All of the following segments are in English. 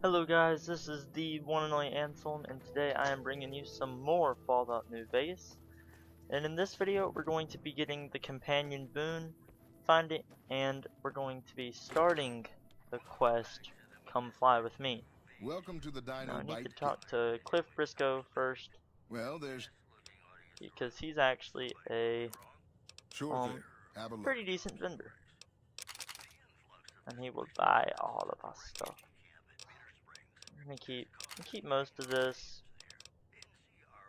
Hello guys, this is the one and only Anselm, and today I am bringing you some more Fallout New Vegas. And in this video, we're going to be getting the companion boon, find it, and we're going to be starting the quest, Come Fly With Me. Welcome to the Now I need to Dino talk to Cliff Briscoe first, Well, there's because he's actually a sure there. Have a look. pretty decent vendor. And he will buy all of our stuff. I'm gonna keep most of this,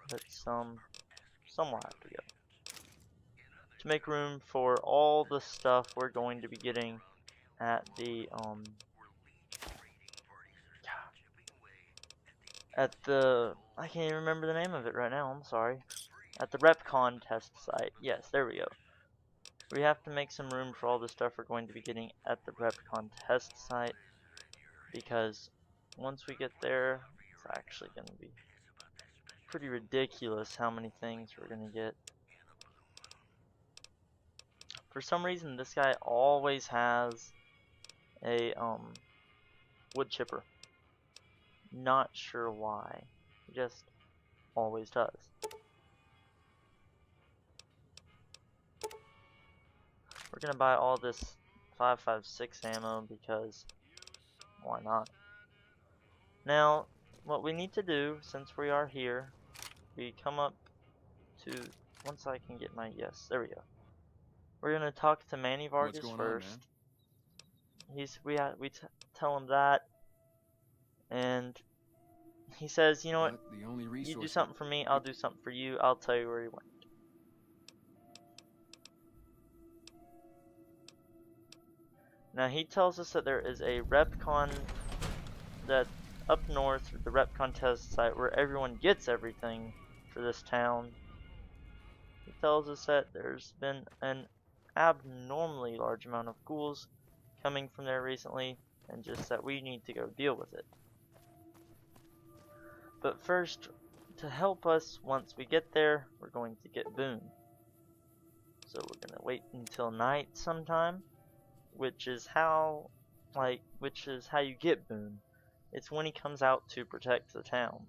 but some will have to go. To make room for all the stuff we're going to be getting at the I can't even remember the name of it right now, I'm sorry. At the RepCon test site. Yes, there we go. We have to make some room for all the stuff we're going to be getting at the RepCon test site, because once we get there, it's actually going to be pretty ridiculous how many things we're going to get. For some reason, this guy always has a wood chipper. Not sure why. He just always does. We're gonna buy all this 5.56 ammo because why not? Now, what we need to do, since we are here, we come up to, once I can get my, yes, there we go. We're gonna talk to Manny Vargas first. We tell him that, and he says, you know what, you do something for me, I'll do something for you, I'll tell you where he went. Now he tells us that there is a RepCon that up north, the RepCon test site, where everyone gets everything for this town. He tells us that there's been an abnormally large amount of ghouls coming from there recently, and just that we need to go deal with it. But first, to help us once we get there, we're going to get boon. So we're gonna wait until night sometime, which is how you get boon. It's when he comes out to protect the town.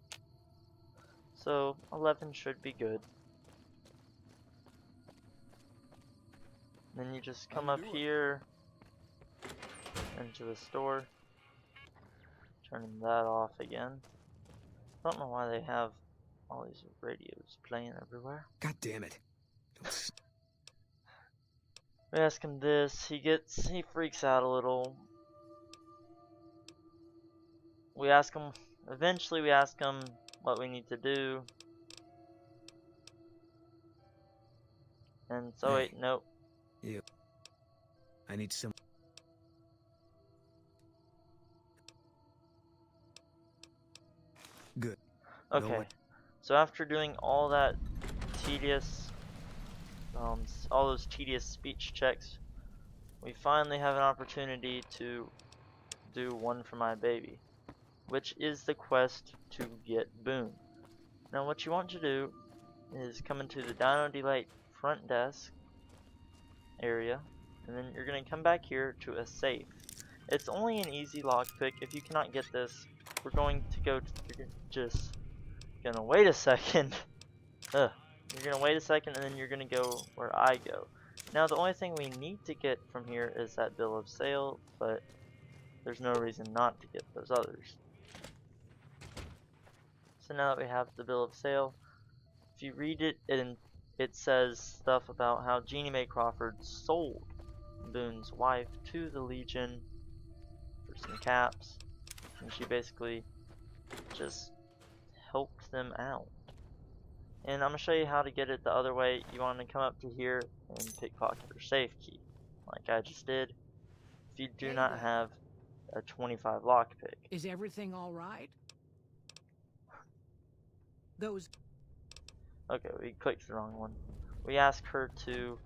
So 11 should be good. Then you just come up here into the store, turning that off again. Don't know why they have all these radios playing everywhere. God damn it. We ask him this, he freaks out a little. Eventually we ask him what we need to do. And so wait, nope. Yeah. I need some. Good. Okay. So after doing all that tedious, all those tedious speech checks, we finally have an opportunity to do one for my baby, which is the quest to get boon. Now what you want to do is come into the Dino Delight front desk area, and then you're going to come back here to a safe. It's only an easy lockpick. If you cannot get this, we're going to go to, you're just gonna wait a second. You're gonna wait a second, and then you're gonna go where I go. Now the only thing we need to get from here is that bill of sale, but there's no reason not to get those others. So now that we have the bill of sale, if you read it, it says stuff about how Jeannie Mae Crawford sold Boone's wife to the Legion for some caps, and she basically just helped them out. And I'm going to show you how to get it the other way. You want to come up to here and pickpocket your safe key, like I just did, if you do not have a 25 lockpick. Is everything alright? Okay, we clicked the wrong one. We ask her to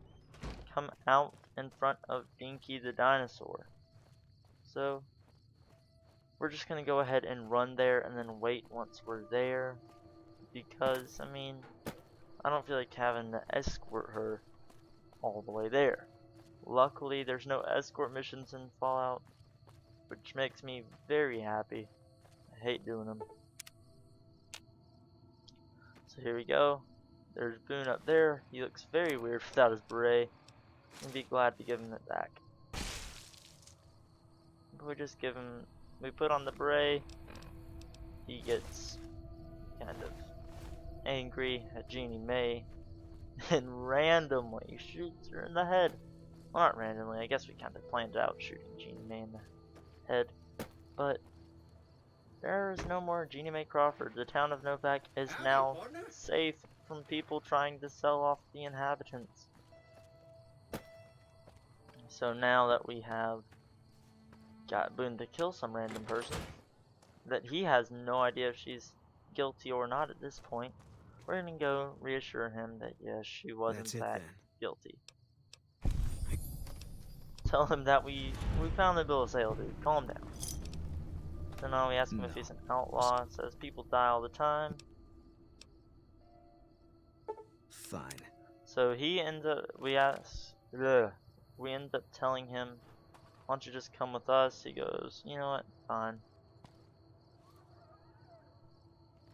come out in front of Dinky the dinosaur. So we're just going to go ahead and run there and then wait once we're there, because I mean, I don't feel like having to escort her all the way there. Luckily there's no escort missions in Fallout, which makes me very happy. hate doing them. So here we go. There's Boone up there. He looks very weird without his beret. I'd be glad to give him it back. We just give him, we put on the beret. He gets kind of angry at Jeannie May and randomly shoots her in the head. Well, not randomly, I guess we kind of planned out shooting Jeannie May in the head. But there is no more Jeannie May Crawford. The town of Novak is now safe from people trying to sell off the inhabitants. So now that we have got Boone to kill some random person that he has no idea if she's guilty or not at this point, we're gonna go reassure him that yes, she was in fact guilty. Tell him that we found the bill of sale, dude. Calm down. So now we ask him if he's an outlaw. It says people die all the time. Fine. So he ends up, we end up telling him, why don't you just come with us? He goes, you know what, fine.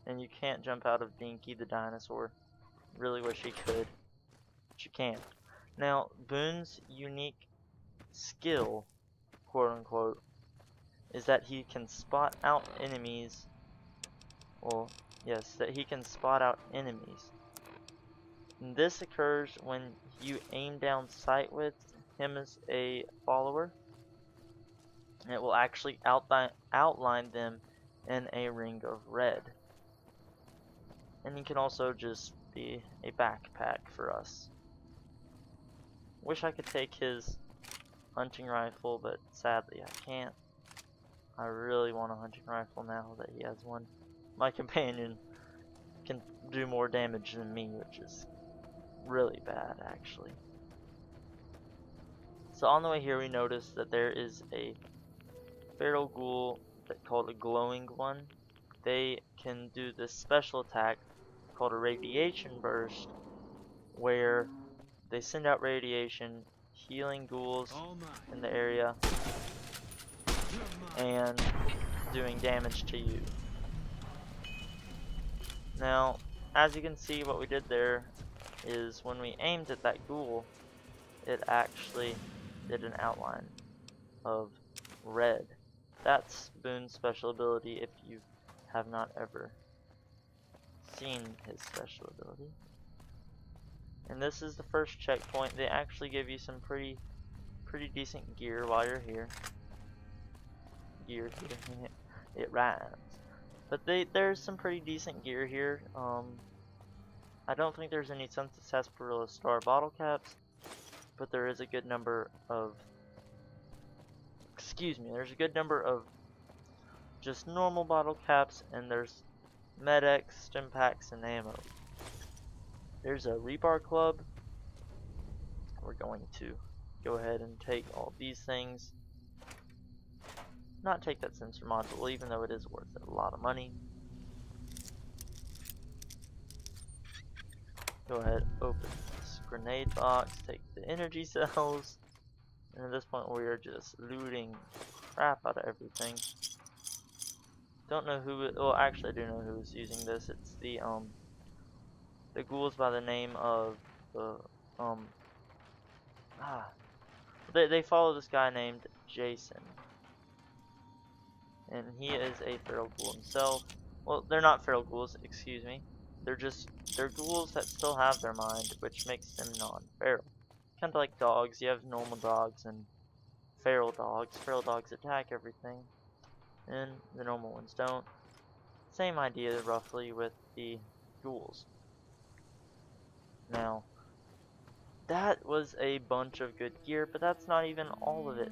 And you can't jump out of Dinky the dinosaur. Really wish he could, but you can't. Now, Boone's unique skill, quote unquote, is that he can spot out enemies. Well, yes, that he can spot out enemies. And this occurs when you aim down sight with him as a follower. And it will actually outline them in a ring of red. And he can also just be a backpack for us. Wish I could take his hunting rifle, but sadly I can't. I really want a hunting rifle now that he has one. My companion can do more damage than me, which is really bad actually. So on the way here we notice that there is a feral ghoul called a glowing one. They can do this special attack called a radiation burst, where they send out radiation, healing ghouls in the area and doing damage to you. Now, as you can see, what we did there is when we aimed at that ghoul, it actually did an outline of red. That's Boone's special ability if you have not ever seen his special ability. And this is the first checkpoint. They actually give you some pretty decent gear while you're here. Gear, it rhymes. But there's some pretty decent gear here. I don't think there's any Census Sarsaparilla Star bottle caps, but there is a good number of, there's a good number of just normal bottle caps, and there's Med-X, stim packs, and ammo. There's a rebar club. We're going to go ahead and take all these things. Not take that sensor module, even though it is worth a lot of money. Go ahead, open this grenade box, take the energy cells, and at this point we are just looting crap out of everything. Don't know who, well actually I do know who is using this. It's the ghouls by the name of the they follow this guy named Jason. And he is a feral ghoul himself. Well, they're not feral ghouls, excuse me. They're ghouls that still have their mind, which makes them non-feral. Kind of like dogs. You have normal dogs and feral dogs. Feral dogs attack everything, and the normal ones don't. Same idea roughly with the ghouls. Now, that was a bunch of good gear, but that's not even all of it.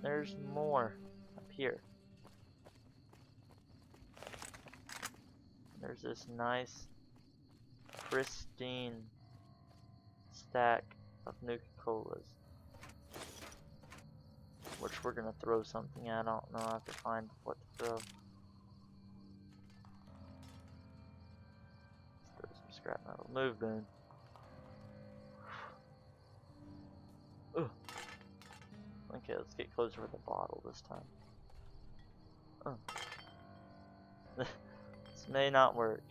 There's more up here. There's this nice, pristine stack of Nuka-Colas, which we're gonna throw something at. I don't know, I have to find what to throw. Let's throw some scrap metal. Move, Boone. Ugh. Okay, let's get closer with the bottle this time. This may not work.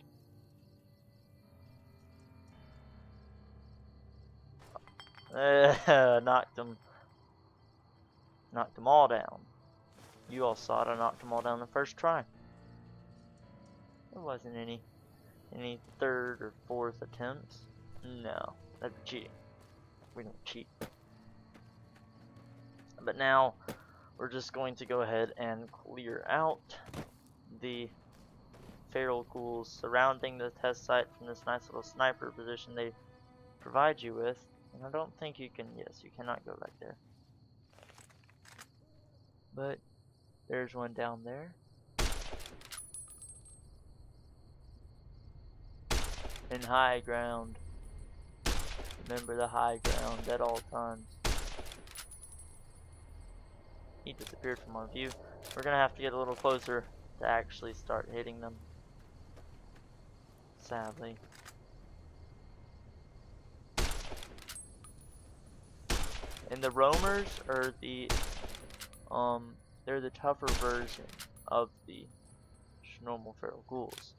Knocked them all down. You all saw it. I knocked them all down the first try. There wasn't any third or fourth attempts. No, that'd be cheating. We don't cheat. But now we're just going to go ahead and clear out the feral ghouls surrounding the test site from this nice little sniper position they provide you with. And I don't think you can, yes, you cannot go back there. But there's one down there. In high ground. Remember the high ground at all times. He disappeared from our view. We're gonna have to get a little closer to actually start hitting them. Sadly. And the roamers are they're the tougher version of the normal feral ghouls.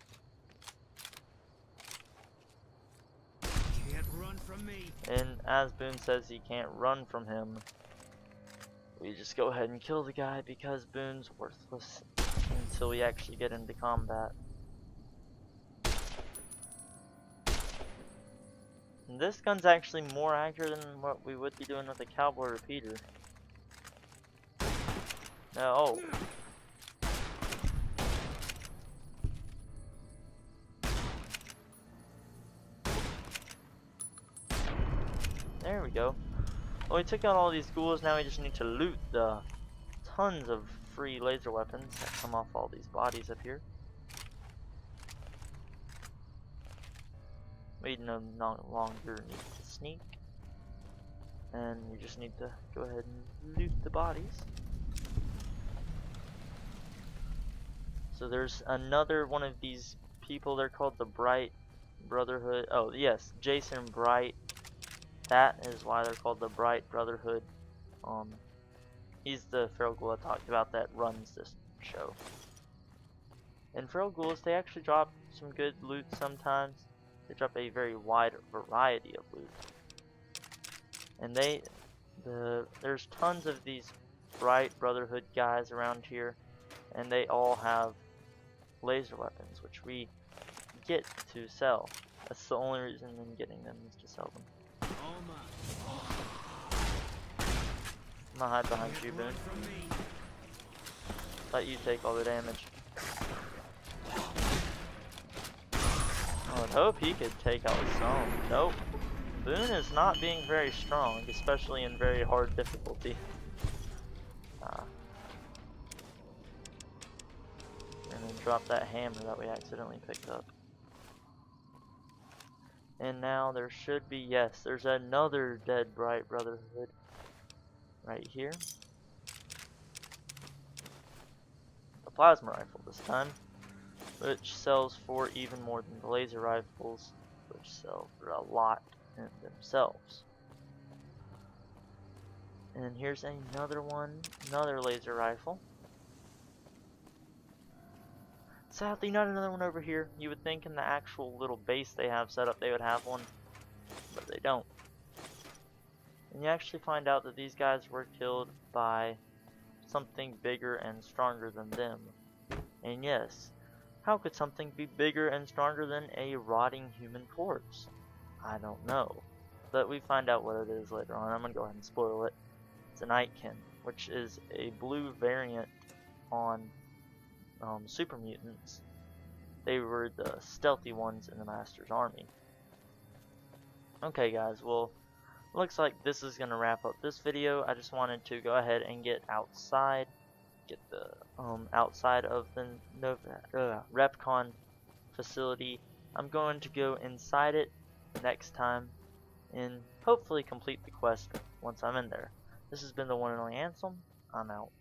Can't run from me. And as Boone says he can't run from him, we just go ahead and kill the guy because Boone's worthless until we actually get into combat. And this gun's actually more accurate than what we would be doing with a cowboy repeater. No. Oh. There we go. Well, we took out all these ghouls, now we just need to loot the tons of free laser weapons that come off all these bodies up here. We no longer need to sneak. And we just need to go ahead and loot the bodies. So there's another one of these people, they're called the Bright Brotherhood. Oh yes, Jason Bright. That is why they're called the Bright Brotherhood. He's the feral ghoul I talked about that runs this show. And feral ghouls, they actually drop some good loot sometimes. They drop a very wide variety of loot. And there's tons of these Bright Brotherhood guys around here, and they all have laser weapons, which we get to sell. That's the only reason in getting them is to sell them. I'm gonna hide behind you, Boone. Let you take all the damage. I would hope he could take out some. Nope. Boone is not being very strong, especially in very hard difficulty. And then drop that hammer that we accidentally picked up. And now there should be, yes, there's another dead Bright Brotherhood right here. A plasma rifle this time, which sells for even more than the laser rifles, which sell for a lot in themselves. And here's another one, another laser rifle. Sadly, not another one over here. You would think in the actual little base they have set up they would have one, but they don't. And you actually find out that these guys were killed by something bigger and stronger than them. And yes, how could something be bigger and stronger than a rotting human corpse? I don't know. But we find out what it is later on. I'm going to go ahead and spoil it. It's an Aitken, which is a blue variant on super mutants. They were the stealthy ones in the Master's army. Okay guys, well, looks like this is gonna wrap up this video. I just wanted to go ahead and get outside, get the outside of the RepCon facility. I'm going to go inside it next time and hopefully complete the quest once I'm in there. This has been the one and only Anselm. I'm out.